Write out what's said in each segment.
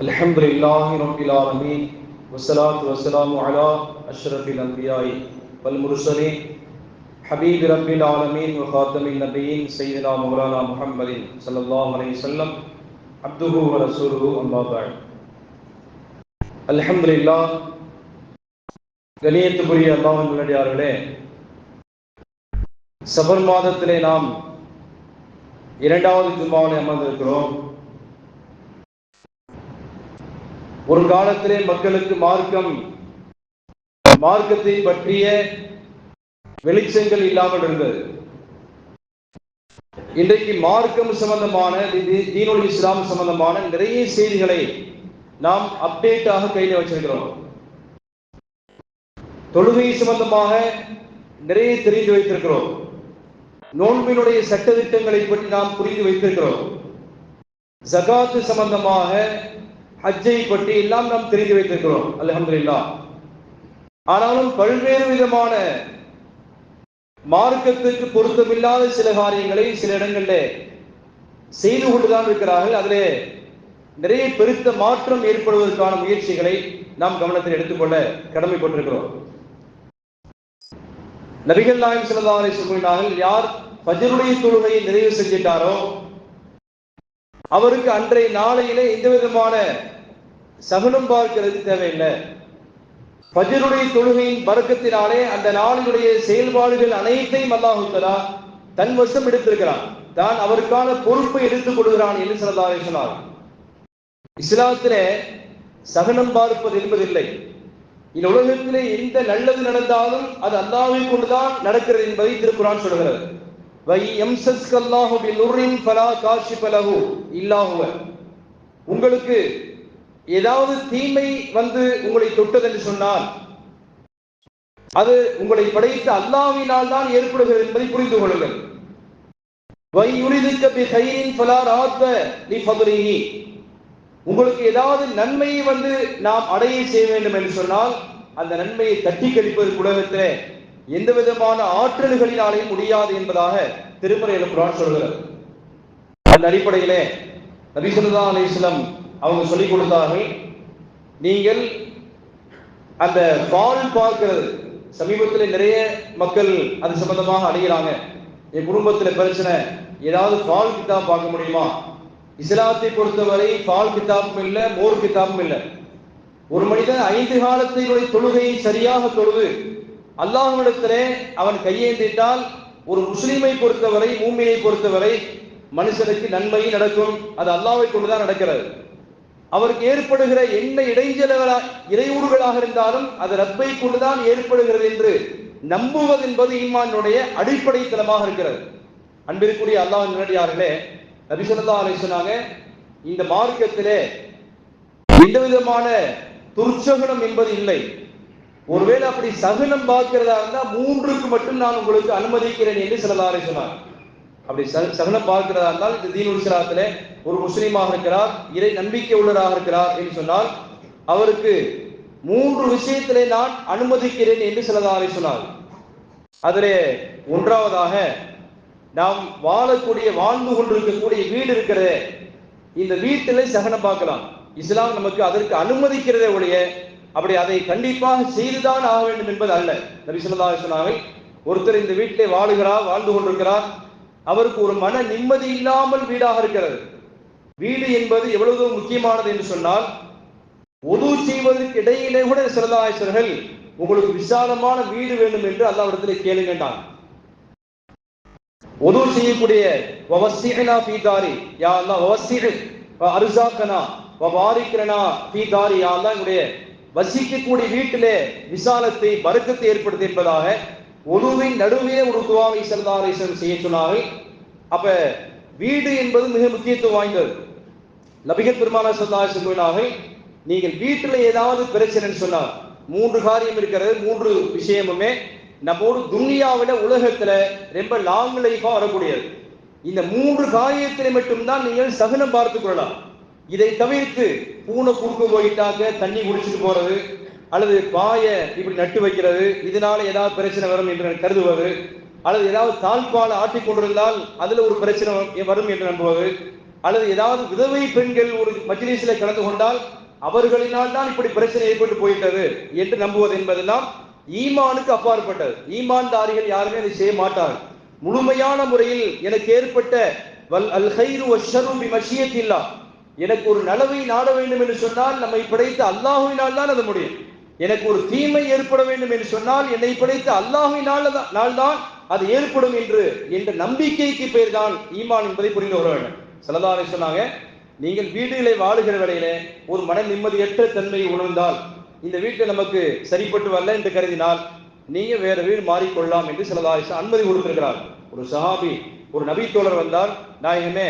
الحمد لله رب العالمين والصلاة والسلام على أشرف الأنبياء والمرسلين حبيب رب العالمين وخاتم النبيين سيدنا مولانا محمد صلى الله عليه وسلم عبده ورسوله أما بعد. الحمد لله. கணியத்துக்குரிய அல்லாஹ்வின் நல்லடியார்களே, சஃபர் மாதத்திலே நாம் இரண்டாவது ஜும்மாவிலே அமர்ந்திருக்கிறோம். ஒரு காலத்திலே மக்களுக்கு மார்க்கத்தை பற்றிய வெளிச்சங்கள் இல்லாமல் இருந்தது. இன்றைக்கு மார்க்கம் சம்பந்தமான, தீனுல் இஸ்லாம் சம்பந்தமான நிறைய செய்திகளை நாம் அப்டேட்டாக கையில் வச்சிருக்கிறோம். தொழுகை சம்பந்தமாக நிறைய தெரிந்து வைத்திருக்கிறோம். நோன்பினுடைய சட்டதிட்டங்களை பற்றி நாம் புரிந்து வைத்திருக்கிறோம். ஜகாத்து சம்பந்தமாக, ஹஜ்ஜை பற்றி எல்லாம் நாம் தெரிந்து வைத்திருக்கிறோம், அல்ஹம்துலில்லாஹ். ஆனாலும் பல்வேறு விதமான மார்க்கத்திற்கு பொருத்தமில்லாத சில காரியங்களை சில இடங்களில் செய்து கொண்டுதான் இருக்கிறார்கள். அதிலே நிறைய பெருத்த மாற்றம் ஏற்படுவதற்கான முயற்சிகளை நாம் கவனத்தில் எடுத்துக்கொள்ள கடமைப்பட்டிருக்கிறோம். நபிகள் நாயகம் ஸல்லல்லாஹு அலைஹி வஸல்லம் கூறினார்கள், யார் ஃபஜ்ருடைய தொழுகையை நிறைவு செஞ்சிட்டாரோ அவருக்கு அன்றைய நாளையிலே எந்த விதமான சகுனம் பார்க்கிறது தேவையில்லை. ஃபஜ்ருடைய தொழுகையின் பரக்கத்தினாலே அந்த நாளினுடைய செயல்பாடுகள் அனைத்தையும் அல்லாஹ் தஆலா தன் வசம் எடுத்திருக்கிறான், தான் அவருக்கான பொறுப்பை எடுத்துக் கொள்கிறான் என்று ஸல்லல்லாஹு அலைஹி வஸல்லம். இஸ்லாத்திலே சகுனம் பார்ப்பது என்பதில்லை. இந்த உலகத்திலே எந்த நல்லது நடந்தாலும் அது அல்லாஹ்வை கொண்டுதான் நடக்கிறது என்பதை திருக்குர்ஆன் சொல்கிறது. வை யம்சஸ்கல்லாஹு பிதுர்ரின் ஃபலா காஷிஃப லஹு இல்லா ஹுவ. உங்களுக்கு ஏதாவது தீமை வந்து உங்களை தொட்டது என்று சொன்னால் அது உங்களை படைத்த அல்லாஹ்வினால் தான் ஏற்படுகிறது என்பதை புரிந்து கொள்ளுங்கள். வை யுரிதுக பிகைரின் ஃபலா ராத்த லிஃபத்ரிஹி. உங்களுக்கு ஏதாவது நன்மையை வந்து நாம் அடைய செய்ய வேண்டும் என்று சொன்னால் அந்த நன்மையை தட்டி கழிப்பதற்கு உலகத்திலே எந்த விதமான ஆற்றல்களினாலேயும் முடியாது என்பதாக திருமறையில் குர்ஆன் சொல்கிறது. அந்த அடிப்படையிலே நபி ஸல்லல்லாஹு அலைஹி வஸல்லம் அவங்க சொல்லிக் கொடுத்தார்கள், நீங்கள் அந்த பால் பார்க்கிறது, சமீபத்தில் நிறைய மக்கள் அது சம்பந்தமாக அடைகிறாங்க. என் குடும்பத்தில் பிரச்சனை, ஏதாவது பால் கிதாப் பார்க்க முடியுமா? இஸ்லாத்தை பொறுத்தவரை பால் கிதாபும் இல்லை, மோர் கிதாபும் இல்லை. ஒரு மனிதன் 5 காலத்தினுடைய தொழுகையை சரியாக தொழுது அல்லாஹ்விடத்திலே அவன் கையேந்திட்டால், ஒரு முஸ்லிமை பொறுத்தவரை, மூமினை பொறுத்தவரை மனுஷனுக்கு நன்மை நடக்கும். அது அல்லாஹ்வை கொண்டுதான் நடக்கிறது. அவருக்கு ஏற்படுகிற என்ன இடையூறுகளாக இருந்தாலும் அது ரப்பை கொண்டுதான் ஏற்படுகிறது என்று நம்புவது என்பது ஈமானுடைய அடிப்படை தளமாக இருக்கிறது. அன்பிற்குரிய அல்லாஹ்வின் நல்லடியார்களே, நபி ஸல்லல்லாஹு அலைஹி வஸல்லம் இந்த மார்க்கத்திலே எந்த விதமான துர்ச்சகுனம் என்பது இல்லை. ஒருவேளை அப்படி சகுனம் பார்க்கிறதா இருந்தால் 3க்கு மட்டும் நான் உங்களுக்கு அனுமதிக்கிறேன் என்று ஸல்லல்லாஹு அலைஹி வஸல்லம். அப்படி சகுனம் பார்க்கிறதா இருந்தால், இந்த தீனுல் இஸ்லாத்திலே ஒரு முஸ்லீமாக இருக்கிறார், இறை நம்பிக்கை உள்ளவராக இருக்கிறார் என்று சொன்னால் அவருக்கு 3 விஷயத்திலே நான் அனுமதிக்கிறேன் என்று ஸல்லல்லாஹு அலைஹி வஸல்லம். அதிலே ஒன்றாவதாக, நாம் வாழ்ந்து கொண்டிருக்கக்கூடிய வீடு இருக்கிறதே, இந்த வீட்டிலே சகனம் பார்க்கலாம். இஸ்லாம் நமக்கு அதற்கு அனுமதிக்கிறதே ஒழிய அப்படி அதை கண்டிப்பாக செய்துதான் ஆக வேண்டும் என்பது அல்ல. நபி ஸல்லல்லாஹு அலைஹி வஸல்லம், ஒருத்தர் இந்த வீட்டிலே வாழ்ந்து கொண்டிருக்கிறார், அவருக்கு ஒரு மன நிம்மதி இல்லாமல் வீடாக இருக்கிறது. வீடு என்பது எவ்வளவு முக்கியமானது என்று சொன்னால், ஒது செய்வதற்கு இடையிலே கூட ஸல்லல்லாஹு அலைஹி வஸல்லம் உங்களுக்கு விசாலமான வீடு வேண்டும் என்று அல்லாஹ்விடத்திலே கேளுங்கண்டான். ஒது செய்யக்கூடிய வவஸ்ஸினா ஃபீ தாரி யா அல்லாஹ் வவஸ்ஸி அர்ஸாகனா வபாரிக் லனா ஃபீ தாரி யா அல்லாஹ், என்னுடைய வசிக்கக்கூடிய வீட்டிலே விசாலத்தை, பரக்கத்தை ஏற்படுத்து என்பதாக ஒதுவின் நடுவே ஒரு துஆவை ஸல்லல்லாஹு அலைஹி வஸல்லம் செய்ய சொன்னார்கள். அப்ப வீடு என்பது மிக முக்கியத்துவம் வாய்ந்தது. நபிகள் பெருமானார் ஸல்லல்லாஹு அலைஹி வஸல்லம், நீங்கள் வீட்டில் ஏதாவது பிரச்சனைன்னு சொன்னால் 3 காரியம் இருக்கிறது. 3 விஷயமுமே நம்மோடு துன்யாவில உலகத்துல ரொம்ப லாங் லைஃபா வரக்கூடியது. இந்த 3 காரியத்திலே மட்டும்தான் நீங்கள் சகுனம் பார்த்துக் கொள்ளலாம். இதை தவிர்த்து பூனை குறுக்கு போயிட்டாக்க தண்ணி குடிச்சிட்டு போறது, அல்லது பாய இப்படி நட்டு வைக்கிறது, இதனால ஏதாவது பிரச்சனை வரும் என்று கருதுவது, அல்லது ஏதாவது தாழ்பால் ஆட்டிக் கொண்டிருந்தால் அதுல ஒரு பிரச்சனை வரும் என்று நம்புவது, அல்லது ஏதாவது விதவை பெண்கள் ஒரு மஜ்லிஸில் கலந்து கொண்டால் அவர்களினால் தான் இப்படி பிரச்சனை ஏற்பட்டு போயிட்டது என்று நம்புவது என்பதெல்லாம் ஈமானுக்கு அப்பாற்பட்டது. ஈமான்தாரிகள் யாருமே அதை செய்ய மாட்டார்கள். முழுமையான முறையில் எனக்கு ஏற்பட்ட வல் அல் கைரு வஷ்ஷரு பிமஷியத்தில்லாஹ், எனக்கு ஒரு நலவை நாட வேண்டும் என்று சொன்னால் நம்மை படைத்த அல்லாஹ்வினால் தான் அது முடியும். எனக்கு ஒரு தீமை ஏற்பட வேண்டும் என்று சொன்னால் என்னை படைத்த அல்லாஹ்வினால் தான் அது ஏற்படும் என்ற நம்பிக்கைக்கு பேர் தான் ஈமான் என்பதை புரிந்து கொள்ள வேண்டும். ஸல்லல்லாஹு அலைஹி சொன்னாங்க, நீங்கள் வீடுகளை வாழுகிற வேளையில ஒரு மன நிம்மதியற்ற தன்மையை உணர்ந்தால், இந்த வீட்டில் நமக்கு சரிப்பட்டு வரல என்று கருதினால் நீங்க வேற வீடு மாறிக்கொள்ளலாம் என்று ஸல்லல்லாஹு அலைஹி அனுமதி கொடுத்திருக்கிறார். ஒரு சஹாபி ஒரு நபி தோழர் வந்தால், நாயகமே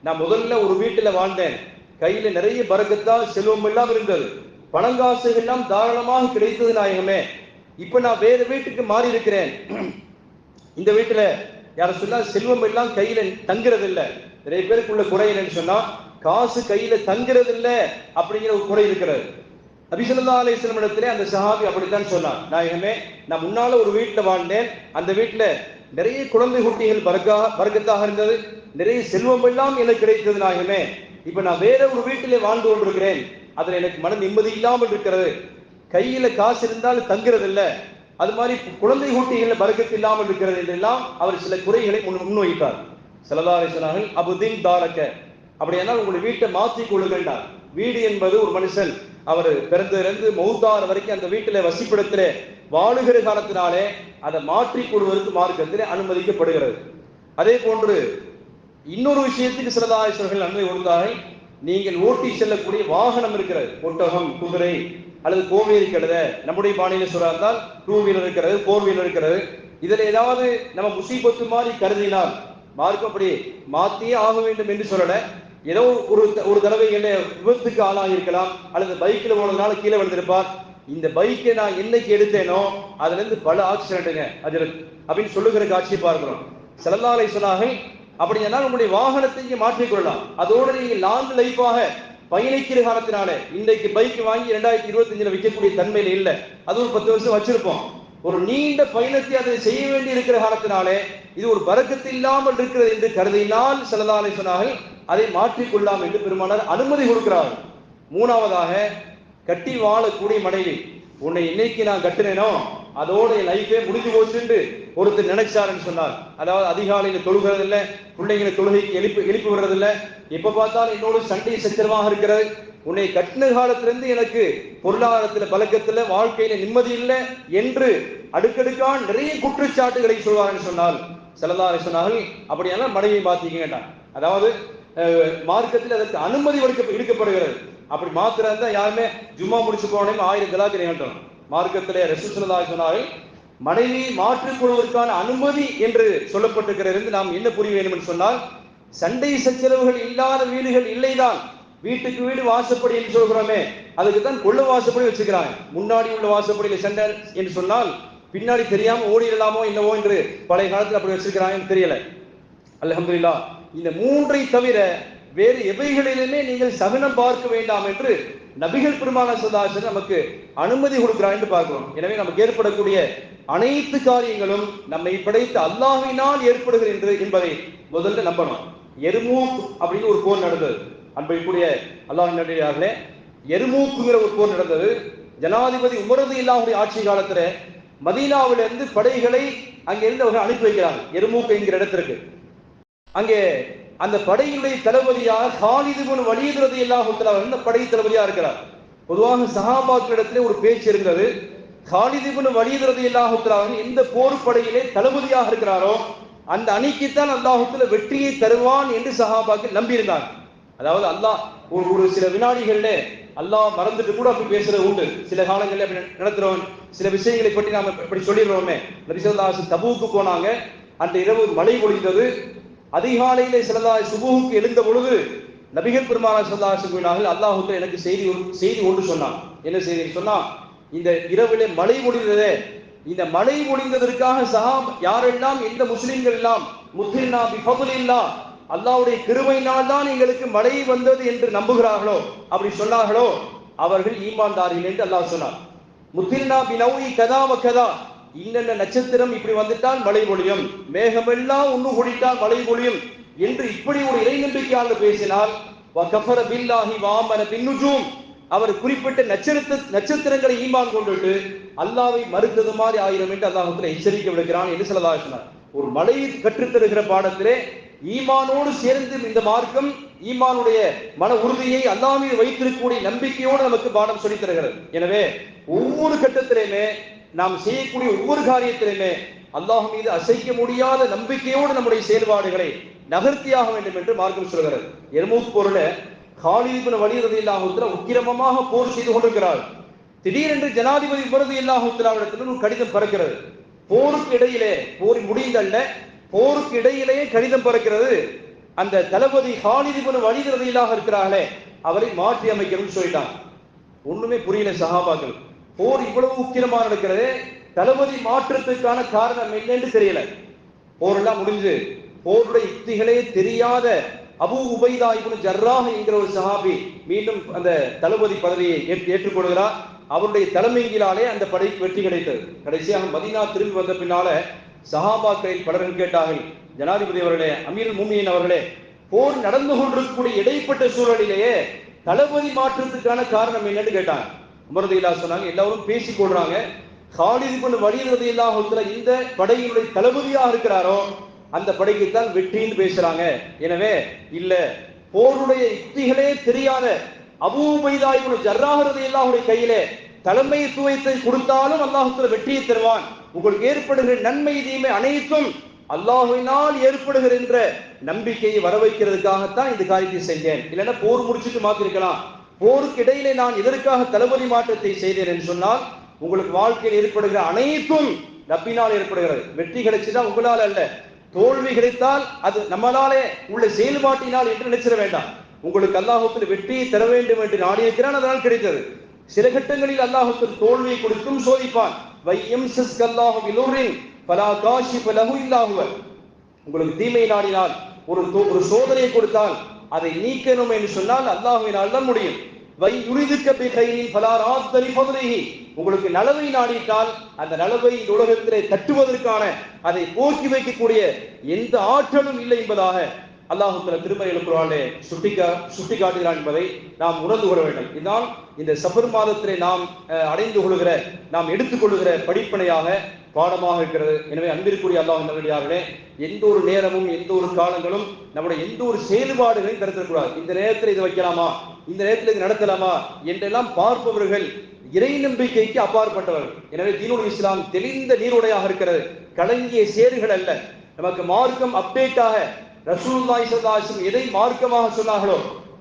நான் முதல்ல ஒரு வீட்டில் வாழ்ந்தேன், கையில நிறைய பரக்கத்தா செல்வம் எல்லாம் இருந்தது, பணங்காசுகள் எல்லாம் தாராளமாக கிடைத்தது நாயகமே, இப்ப நான் வேற வீட்டுக்கு மாறி இருக்கிறேன், இந்த வீட்டுல யார சொன்னா செல்வம் எல்லாம் கையில தங்குறது இல்லை. நிறைய பேருக்குள்ள குறை என்னன்னு சொன்னா காசு கையில தங்குறது இல்லை அப்படிங்கிற ஒரு குறை இருக்கிறது. நபி ஸல்லல்லாஹு அலைஹி வஸல்லம் இடத்திலே அந்த சஹாபி அப்படித்தான் சொன்னார், நாயகமே நான் முன்னால ஒரு வீட்டுல வாழ்ந்தேன், அந்த வீட்டுல நிறைய குழந்தை குட்டிகள் பரக்கத்தாக இருந்தது, நிறைய செல்வம் எல்லாம் எனக்கு கிடைத்தது நாயகமே, இப்ப நான் வேற ஒரு வீட்டிலே வாழ்ந்து கொண்டிருக்கிறேன், அதுல எனக்கு மன நிம்மதி இல்லாமல் இருக்கிறது, கையில காசு இருந்தாலும் தங்குறது இல்லை, அது மாதிரி குழந்தை குட்டிகள் பரக்கத்து இல்லாமல் இருக்கிறது என்றெல்லாம் அவர் சில குறைகளை முன்வைத்தார். ஸல்லல்லாஹு அலைஹி வஸல்லம் அபுதின் தாரக்க, அப்படியானால் உங்களுடைய வீட்டை மாற்றிக் கொள்ளுங்கள். வீடு என்பது ஒரு மனுஷன் அவர் பிறந்திலிருந்து மௌத்தார வரைக்கும் அந்த வீட்டில வசிப்பிடத்திலே வாழுகிற காலத்தினாலே அதை மாற்றிக் கொள்வதற்கு மார்க்கத்திலே அனுமதிக்கப்படுகிறது. அதே போன்று இன்னொரு விஷயத்துக்கு ஸல்லல்லாஹு அலைஹி வஸல்லம் அனுமதி கொடுத்தார்கள். நீங்கள் ஓட்டி செல்லக்கூடிய வாகனம் இருக்கிறது, ஒட்டகம், குதிரை அல்லது கோவேரி கழுதை, நம்முடைய பாணியில சொல்றால் டூ வீலர் இருக்கிறது, போர் வீலர் இருக்கிறது, இதுல ஏதாவது நம்ம முசீபத்து மாதிரி கருதினால் மார்க்கம் அப்படி மாத்தியே ஆக வேண்டும் என்று சொல்லல. ஏதோ ஒரு தடவை என்ன விபத்துக்கு ஆளாகி இருக்கலாம், அல்லது பைக்கில் போனதுனால கீழே விழுந்திருப்பார், இந்த பைக்கை நான் என்னைக்கு எடுத்தேனோ அதுல இருந்து பல ஆக்சிடென்ட்டுங்க அதில் அப்படின்னு சொல்லுகிற காட்சியை பார்க்கிறோம். ஸல்லல்லாஹு அலைஹி வஸல்லம் அப்படியானால் உங்களுடைய வாகனத்தை மாற்றிக்கொள்ளலாம். அதோடு நீங்க லாங் லைஃபாக பயணிக்கிற காலத்தினாலே இன்றைக்கு பைக் வாங்கி 2025 விற்கக்கூடிய தன்மையில இல்லை, அது ஒரு 10 வருஷம் வச்சிருப்போம். ஒரு நீண்ட பயணத்தை அதை செய்ய வேண்டி இருக்கிற காலத்தினாலே இது ஒரு பரக்கத்து இல்லாமல் இருக்கிறது என்று கருதினால் ஸல்லல்லாஹு அலைஹி வஸல்லம் அதை மாற்றிக்கொள்ளலாம் என்று பெருமானார் அனுமதி கொடுக்கிறார்கள். மூணாவதாக, கட்டி வாழக்கூடிய மனைவி, உன்னை இன்னைக்கு நான் கட்டினேனோ அதோட லைஃபே முடிஞ்சு போச்சுன்னு ஒருத்தர் நினைச்சாருன்னு சொன்னார். அதாவது அதிகாலையில தொழுகிறது இல்லை, பிள்ளைங்களை தொழுகைக்கு எழுப்பி விடுறது இல்லை, எப்ப பார்த்தாலும் என்னோட சண்டை சச்சரவாக இருக்கிறது, உன்னை கட்டின காலத்திலிருந்து எனக்கு பொருளாதாரத்துல பழக்கத்துல வாழ்க்கையில நிம்மதி இல்லை என்று அடுக்கடுக்கான நிறைய குற்றச்சாட்டுகளை சொல்வார்னு சொன்னால் ஸல்லல்லாஹு அலைஹி வஸல்லம் அப்படியான மனைவியை மாத்திக்கங்க. அதாவது மார்க்கத்தில் அதற்கு அனுமதி எடுக்கப்படுகிறது. அப்படி மாத்திரம் இருந்தா யாருமே ஜும்மா முடிச்சு போனே 1000 தலாக் நிகழ்த்தணும். மார்க்கத்திலே ரசூல் ஸல்லல்லாஹு அலைஹி வஸல்லம் மனைவியை மாற்றிக் கொள்வதற்கான அனுமதி என்று சொல்லப்பட்டிருக்கிறது. நாம் என்ன புரிய வேண்டும் என்று சொன்னால், சண்டை சச்சரவுகள் இல்லாத வீடுகள் இல்லைதான். வீட்டுக்கு வீடு வாசப்படி என்று சொல்கிறோமே, அதுக்கு தான் கொள்ள வாசப்படி வச்சுக்கிறாங்க. முன்னாடி உள்ள வாசப்படியில் சண்டை என்று சொன்னால் பின்னாடி தெரியாம ஓடிடலாமோ என்னவோ என்று பழைய காலத்தில் அப்படி வச்சிருக்கிறாங்கன்னு தெரியல. அல்ஹம்துலில்லாஹ், இந்த மூன்றை தவிர வேறு எவைகளிலுமே நீங்கள் சகுனம் பார்க்க வேண்டாம் என்று நபிகள் பெருமானார் ஸல்லல்லாஹு அலைஹி வஸல்லம் நமக்கு அனுமதி கொடுக்கிறார் என்று பார்க்கிறோம். எனவே நமக்கு ஏற்படக்கூடிய அனைத்து காரியங்களும் நம்மை படைத்த அல்லாஹ்வினால் ஏற்படுகிறது என்பதை முதல்ல நம்பணும். எர்மூக் அப்படின்னு ஒரு போர் நடந்தது. அன்பைக்குரிய அல்லாஹ்வின் நல்லடியார்களே, எர்மூக்குங்கிற ஒரு போர் நடந்தது. ஜனாதிபதி உமர் ரலியல்லாஹு ஆட்சி காலத்துல மதீனாவிலிருந்து படைகளை அங்கிருந்து அவர்கள் அனுப்பி வைக்கிறாங்க எர்மூக் என்கிற இடத்திற்கு. அங்கே அந்த படையினுடைய தளபதியாக காலித் இப்னு வலீத் ரலியல்லாஹு தஆலா அந்த படை தளபதியா இருக்கிறார். பொதுவாக சஹாபாக்களிடத்திலே ஒரு பேச்சு இருந்தது, காலித் இப்னு வலீத் ரலியல்லாஹு தஆலா எந்த போர் படையிலே தளபதியாக இருக்கிறாரோ அந்த அணிக்குத்தான் அல்லாஹ் தஆலா வெற்றியை தருவான் என்று சஹாபாக்கள் நம்பியிருந்தாங்க. அதாவது அல்லாஹ் ஒரு சில வினாடிகள்ல அல்லாஹ் மறந்துட்டு கூட அப்படி பேசுறது உண்டு. சில காலங்களில் அப்படி நடத்துறோம். சில விஷயங்களை பற்றி நாம இப்படி சொல்லிடுறோமே. நபி ஸல்லல்லாஹு அலைஹி வஸல்லம் தபூக்கு போனாங்க, அந்த இரவு மழை பொழிந்தது. அதிகாலையிலே ஸல்லல்லாஹு அலைஹி சுபூஹுக்கு எழுந்த பொழுது நபிகள் பெருமானார் ஸல்லல்லாஹு அலைஹி வஸல்லம் அல்லாஹ் தஆலா எனக்கு செய்தி ஒன்று சொன்னான். என்ன செய்தி சொன்னா, இந்த இரவிலே மழை பொழிந்ததே, இந்த மழை பொழிந்ததற்காக யாரெல்லாம் எந்த முஸ்லிம்கள் எல்லாம் முத்தினா பிஃபதுலில்லாஹ் அல்லாஹ்வுடைய கிருபையினால் தான் எங்களுக்கு மழை வந்தது என்று நம்புகிறார்களோ, அப்படி சொன்னார்களோ, அவர்கள் ஈமான்தார்கள் என்று அல்லாஹ் சொன்னார். முத்தினா பினௌஇ கதா வ கதா, இன்னென்ன நட்சத்திரம் இப்படி வந்துட்டால் மழை பொழியும், மேகமெல்லாம் ஒன்று கூடிட்டால் மழை பொழியும் என்று இப்படி ஒரு இறை நம்பிக்கையாளர் பேசினால் வகஃபர பில்லாஹி வஆமன பின்னுஜூம், அவர் குறிப்பிட்ட நட்சத்திரங்களை ஈமான் கொண்டுட்டு அல்லாஹ்வை மறுத்தது மாதிரி ஆயிரம் என்று அல்லாஹ்வுக்கு எச்சரிக்கை விடுக்கிறான் என்று ஸல்லல்லாஹு அலைஹி வஸல்லம். ஒரு மலையை கற்றுத்தருகிற பாடத்திலே ஈமானோடு சேர்ந்து இந்த மார்க்கம் ஈமானுடைய மன உறுதியை அல்லாஹ் மீது வைத்திருக்கக்கூடிய நம்பிக்கையோடு நமக்கு பாடம் சொல்லித் தருகிறது. எனவே ஒவ்வொரு கட்டத்திலுமே நாம் செய்யக்கூடிய ஒவ்வொரு காரியத்திலுமே அல்லாஹ் மீது அசைக்க முடியாத நம்பிக்கையோடு நம்முடைய செயல்பாடுகளை நகர்த்தியாக வேண்டும் என்று மார்க்கம் சொல்கிறது. எர்மூக் போரில் காலித் இப்னு வலீத் ரலியல்லாஹு அன்ஹு உக்கிரமமாக போர் செய்து கொண்டிருக்கிறார். திடீரென்று ஜனாதிபதி உமர் ரலியல்லாஹு அன்ஹு ஒரு கடிதம் பறக்கிறது. போருக்கு இடையிலே, போர் முடிந்தல்ல, போருக்கு இடையிலேயே கடிதம் பறக்கிறது. அந்த தளபதி காலித் இப்னு வலீத் ரலியல்லாஹு இருக்கிறார்களே, அவரை மாற்றி அமைக்கணும்னு சொல்லிட்டாங்க. ஒண்ணுமே புரியல சஹாபாக்கள். போர் இவ்வளவு உக்கிரமா நடக்கிறது, தளபதி மாற்றத்துக்கான காரணம் என்னன்னு தெரியல. போரெல்லாம் முடிஞ்சு போருடைய யுக்திகளே தெரியாத அபூ உபைதா இப்னு ஜர்ராஹ் என்கிற ஒரு சஹாபி மீண்டும் அந்த தளபதி பதவியை ஏற்றுக்கொள்கிறார். அவருடைய தலைமையிலாலே அந்த படைக்கு வெற்றி கிடைத்தது. கடைசியாக மதீனா திரும்பி வந்த பின்னால சஹாபாக்களில் பலரும் கேட்டார்கள், ஜனாதிபதி அவர்களே, அமீருல் முஃமினீன் அவர்களே, போர் நடந்து கொண்டிருக்கக்கூடிய இடைப்பட்ட சூழலிலேயே தளபதி மாற்றத்துக்கான காரணம் என்னன்னு கேட்டாங்க. உமர் ரலியல்லாஹு சொன்னாங்க, எல்லாரும் பேசிக் கொள்றாங்க, காலித் இப்னு வலீத் ரலியல்லாஹு அன்ஹு இந்த படையினுடைய தளபதியாக இருக்கிறாரோ அந்த படைக்குத்தான் வெற்றின்னு பேசுறாங்க. எனவே இல்ல, போருடைய யுக்திகளே தெரியாத அபூ உபைதா இப்னு ஜர்ராஹ் ரலியல்லாஹு அன்ஹு கையிலே தலைமைத்துவத்தை கொடுத்தாலும் அல்லாஹ் வெற்றியை தருவான். உங்களுக்கு ஏற்படுகிற நன்மை தீமை அனைத்தும் அல்லாஹ்வினால் ஏற்படுகிற நம்பிக்கையை வர வைக்கிறதுக்காகத்தான் இந்த காரியத்தை செஞ்சேன். இல்லைன்னா போர் முடிச்சுட்டு மாத்திருக்கலாம். போருக்கு இடையிலே நான் எதற்காக தளபதி மாற்றத்தை செய்தேன் என்று சொன்னால், உங்களுக்கு வாழ்க்கையில் ஏற்படுகிற அனைத்தும் ரப்பினால் ஏற்படுகிறது. வெற்றி கிடைச்சுதான் உங்களால் அல்ல, தோல்வி கிடைத்தால் அது நம்மளாலே உள்ள செயல்பாட்டினால் என்று நினைச்சிட வேண்டாம். உங்களுக்கு அல்லாஹ்வுக்கு வெற்றியை தர வேண்டும் என்று நாடியிருக்கிறான், அதனால் கிடைத்தது. சில கட்டங்களில் அல்லாஹ்வுக்கு தோல்வியை கொடுத்தும் சோதிப்பான். வையம்சஸ்கல்லாஹு பிலுர்ரின் ஃபலா காஷிஃப லஹு இல்லா ஹுவ. உங்களுக்கு தீமை நாடினால், ஒரு சோதனையை கொடுத்தால் அதை நீக்கணும் என்று சொன்னால் அல்லாஹ்வினால் தான் முடியும். வை யுரிதுக பிகைரின் ஃபலா ராத்த லிஃபத்லிஹி. உங்களுக்கு நலவை நாடிட்டால் அந்த நலவை இந்த உலகத்திலே தட்டுவதற்கான, அதை போக்கி வைக்கக்கூடிய எந்த ஆற்றலும் இல்லை என்பதாக அல்லாஹ் திருமறையில் குர்ஆனிலே சுட்டி காட்டுகிறான் என்பதை நாம் உணர்ந்து கொள்ள வேண்டும். இதுதான் இந்த சஃபர் மாதத்திலே நாம் அடைந்து கொள்கிற, நாம் எடுத்துக்கொள்கிற படிப்பனையாக, பாடமாக இருக்கிறது. எனவே அன்பிற்குரிய அல்லாஹ் நல்லடியார்களே, எந்த ஒரு நேரமும் எந்த ஒரு காலங்களும் நம்முடைய எந்த ஒரு செயல்பாடுகளையும் கருத்தக்கூடாது. இந்த நேரத்தில் இது வைக்கலாமா, இந்த நேரத்தில் இது நடத்தலாமா என்றெல்லாம் பார்ப்பவர்கள் இறை நம்பிக்கைக்கு அப்பாற்பட்டவர்கள். எனவே தீனுல் இஸ்லாம் தெளிந்த நீருடையாக இருக்கிறது, கலங்கிய சேறுகள் அல்ல. நமக்கு மார்க்கம் அப்டேட்டாக ரசூலுல்லாஹி ஸல்லல்லாஹு அலைஹி வஸல்லம் எதை மார்க்கமாக சொன்னார்களோ,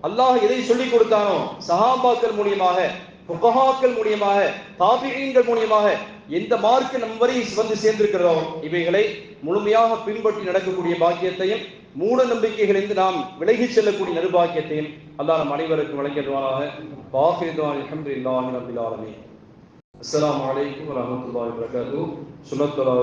அல்லாஹ் எதை சொல்லிக் கொடுத்தானோ, சஹாபாக்கள் மூலியமாக, ஃபுகஹாக்கள் மூலியமாக, தாபிஈன்கள் மூலியமாக எந்த மார்க்கம் நம் வரை வந்து சேர்ந்திருக்கிறதோ இவைகளை முழுமையாக பின்பற்றி நடக்கக்கூடிய பாக்கியத்தையும், மூட நம்பிக்கைகளிலிருந்து நாம் விலகிச் செல்லக்கூடிய நற்பாக்கியத்தையும் அல்லாஹ் நம் அனைவருக்கும் வழங்கிடுவானாக. வாஹிரு துஆ அல்ஹம்துலில்லாஹி ரப்பில் ஆலமீன். அஸ்ஸலாமு அலைக்கும் வரஹ்மத்துல்லாஹி வபரகாத்துஹு. சுன்னத்துல்லாஹி